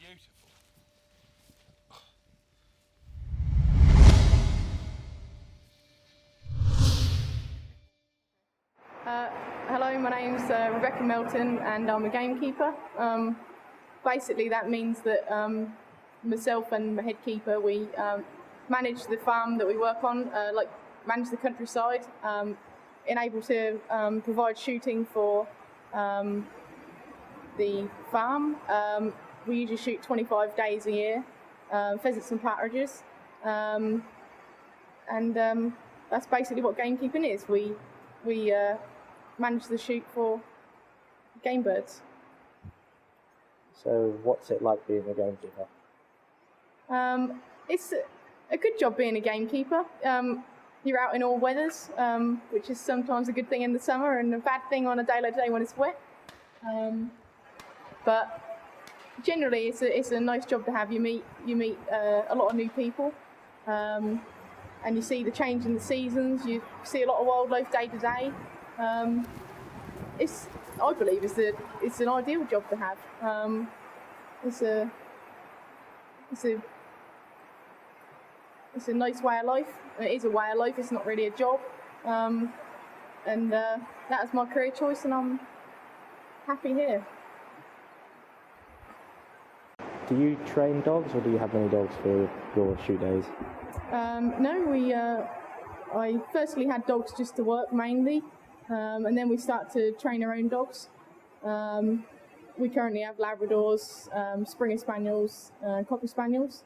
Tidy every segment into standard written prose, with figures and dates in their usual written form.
beautiful. Hello, my name's Rebecca Melton and I'm a gamekeeper. Basically that means that myself and my head keeper, we manage the farm that we work on, manage the countryside, enable to provide shooting for the farm. We usually shoot 25 days a year, pheasants and partridges, and that's basically what gamekeeping is. We manage the shoot for game birds. So what's it like being a gamekeeper? It's a good job being a gamekeeper. You're out in all weathers, which is sometimes a good thing in the summer and a bad thing on a day like today when it's wet. But generally it's a nice job to have. You meet a lot of new people, and you see the change in the seasons. You see a lot of wildlife day to day. I believe it's an ideal job to have. It's a nice way of life. It is a way of life. It's not really a job, and that is my career choice, and I'm happy here. Do you train dogs, or do you have many dogs for your shoot days? No, I firstly had dogs just to work mainly, and then we start to train our own dogs. We currently have Labradors, Springer Spaniels, Cocker Spaniels.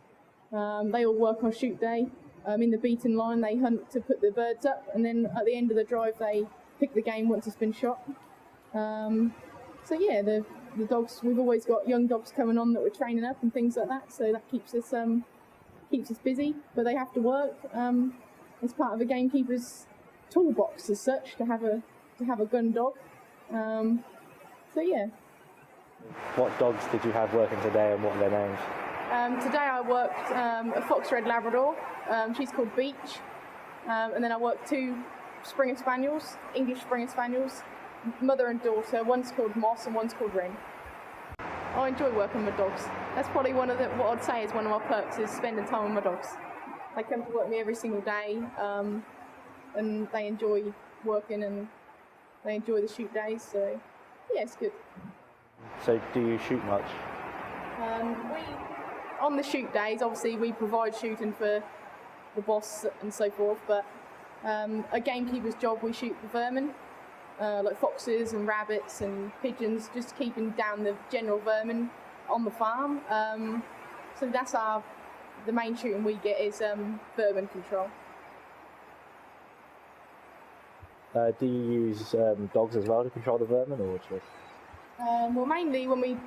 They all work on shoot day. In the beaten line, they hunt to put the birds up, and then at the end of the drive, they pick the game once it's been shot. So yeah, the dogs, we've always got young dogs coming on that we're training up and things like that. So that keeps us busy. But they have to work as part of a gamekeeper's toolbox as such to have a gun dog. So yeah. What dogs did you have working today, and what are their names? Today I worked a Fox Red Labrador. She's called Beach. And then I worked 2 Springer Spaniels, English Springer Spaniels, mother and daughter. One's called Moss and one's called Ren. I enjoy working with dogs. That's probably what I'd say is one of my perks, is spending time with my dogs. They come to work with me every single day, and they enjoy working and they enjoy the shoot days. So yeah, it's good. So do you shoot much? On the shoot days, obviously we provide shooting for the boss and so forth, but a gamekeeper's job, we shoot the vermin, like foxes and rabbits and pigeons, just keeping down the general vermin on the farm. So that's the main shooting we get is vermin control. Do you use dogs as well to control the vermin, or just? Well, mainly when we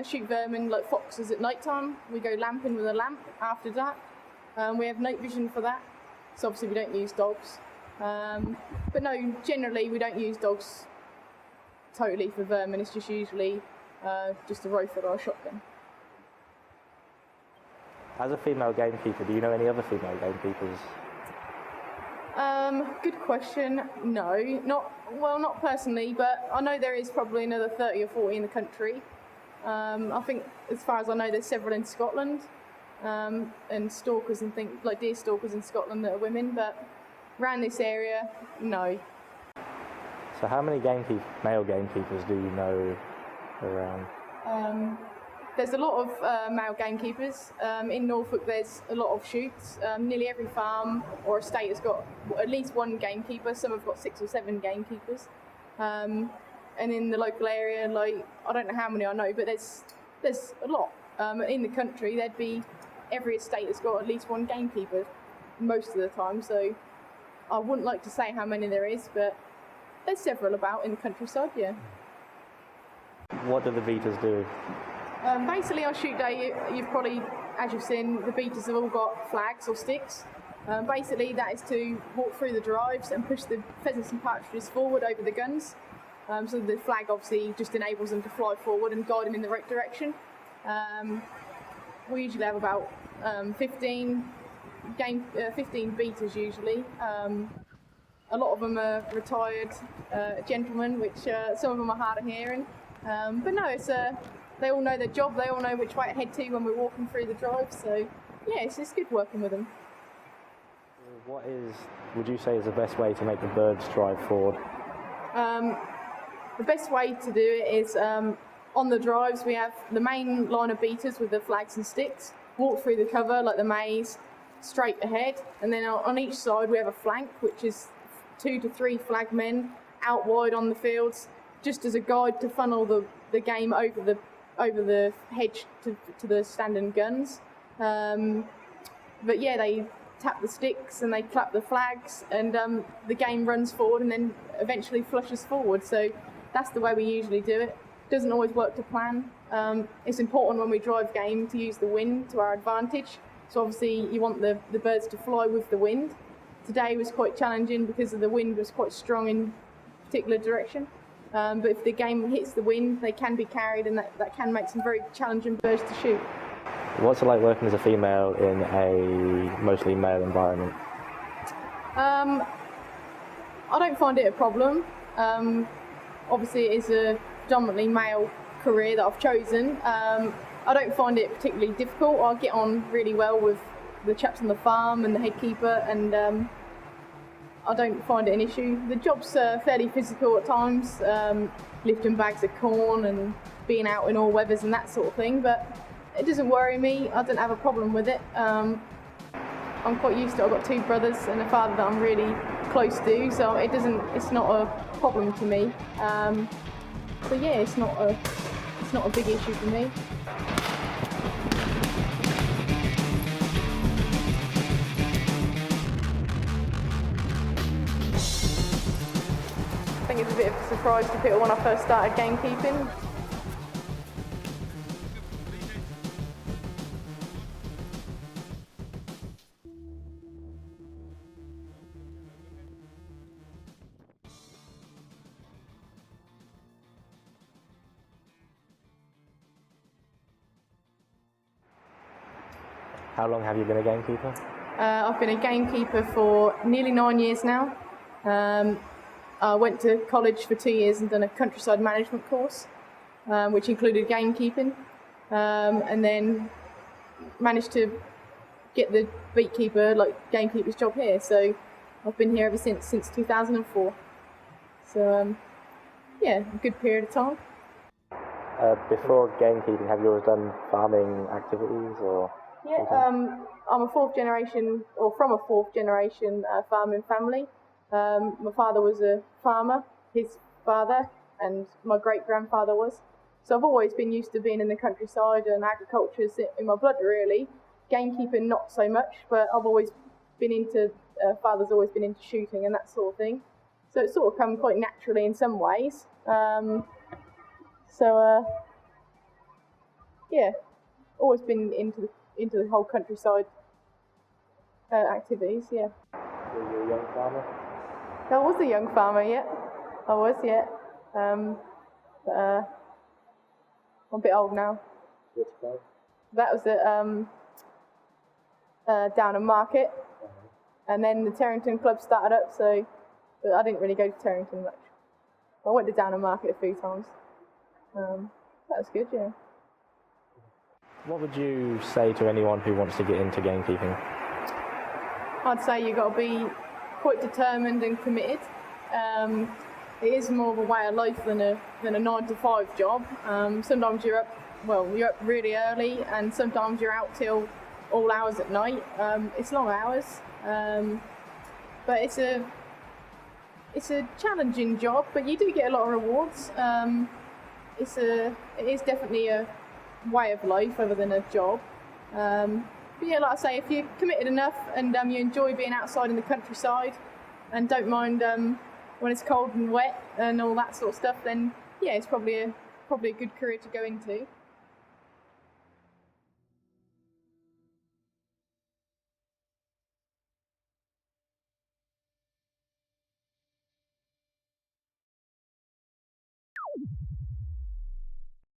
shoot vermin like foxes at night time, we go lamping with a lamp after dark. We have night vision for that, so obviously we don't use dogs. But no, generally we don't use dogs totally for vermin. It's just usually just a rifle or a shotgun. As a female gamekeeper, do you know any other female gamekeepers? Good question. No, not personally, but I know there is probably another 30 or 40 in the country. I think, as far as I know, there's several in Scotland, and stalkers and things like deer stalkers in Scotland that are women, but around this area, no. So how many male gamekeepers do you know around? There's a lot of male gamekeepers. In Norfolk there's a lot of shoots. Nearly every farm or estate has got at least one gamekeeper. Some have got 6 or 7 gamekeepers. And in the local area, like, I don't know how many I know, but there's a lot. In the country there'd be, every estate has got at least one gamekeeper most of the time, so I wouldn't like to say how many there is, but there's several about in the countryside, yeah. What do the beaters do? Basically on shoot day, you've probably, as you've seen, the beaters have all got flags or sticks. Basically that is to walk through the drives and push the pheasants and partridges forward over the guns. So the flag obviously just enables them to fly forward and guide them in the right direction. We usually have about 15 beaters usually. A lot of them are retired gentlemen, which some of them are hard of hearing. But no, they all know their job, they all know which way to head to when we're walking through the drive, so yeah, it's good working with them. What would you say is the best way to make the birds drive forward? The best way to do it is on the drives we have the main line of beaters with the flags and sticks, walk through the cover like the maze, straight ahead, and then on each side we have a flank, which is 2 to 3 flag men out wide on the fields, just as a guide to funnel the game over the hedge to the standing guns. But yeah, they tap the sticks and they clap the flags, and the game runs forward and then eventually flushes forward. So that's the way we usually do it. Doesn't always work to plan. It's important when we drive game to use the wind to our advantage. So obviously you want the birds to fly with the wind. Today was quite challenging because the wind was quite strong in a particular direction. But if the game hits the wind, they can be carried, and that can make some very challenging birds to shoot. What's it like working as a female in a mostly male environment? I don't find it a problem. Obviously it is a predominantly male career that I've chosen. I don't find it particularly difficult. I get on really well with the chaps on the farm and the head keeper, and I don't find it an issue. The job's fairly physical at times, lifting bags of corn and being out in all weathers and that sort of thing, but it doesn't worry me. I don't have a problem with it. I'm quite used to it. I've got 2 brothers and a father that I'm really close to, so it's not a problem to me. So yeah, it's not a big issue for me. I think it's a bit of a surprise to people when I first started gamekeeping. How long have you been a gamekeeper? I've been a gamekeeper for nearly 9 years now. I went to college for 2 years and done a countryside management course, which included gamekeeping, and then managed to get the beekeeper, gamekeeper's job here. So I've been here ever since 2004. So yeah, a good period of time. Before gamekeeping, have you always done farming activities or? Yeah, I'm a fourth generation farming family. My father was a farmer, his father, and my great-grandfather was. So I've always been used to being in the countryside, and agriculture's in my blood really. Gamekeeping not so much, but I've always been father's always been into shooting and that sort of thing. So it's sort of come quite naturally in some ways. Yeah, always been into the whole countryside activities, yeah. Were you a young farmer? I was a young farmer, yeah. I was, yeah. But I'm a bit old now. Which club? That was at Downham Market. And then the Terrington Club started up, but I didn't really go to Terrington much. I went to Downham Market a few times. That was good, yeah. What would you say to anyone who wants to get into gamekeeping? I'd say you've got to be quite determined and committed. It is more of a way of life than a 9-to-5 job. Sometimes you're up really early, and sometimes you're out till all hours at night. It's long hours, but it's a challenging job. But you do get a lot of rewards. It is definitely a way of life other than a job. But yeah, like I say, if you're committed enough and you enjoy being outside in the countryside and don't mind when it's cold and wet and all that sort of stuff, then yeah, it's probably a good career to go into.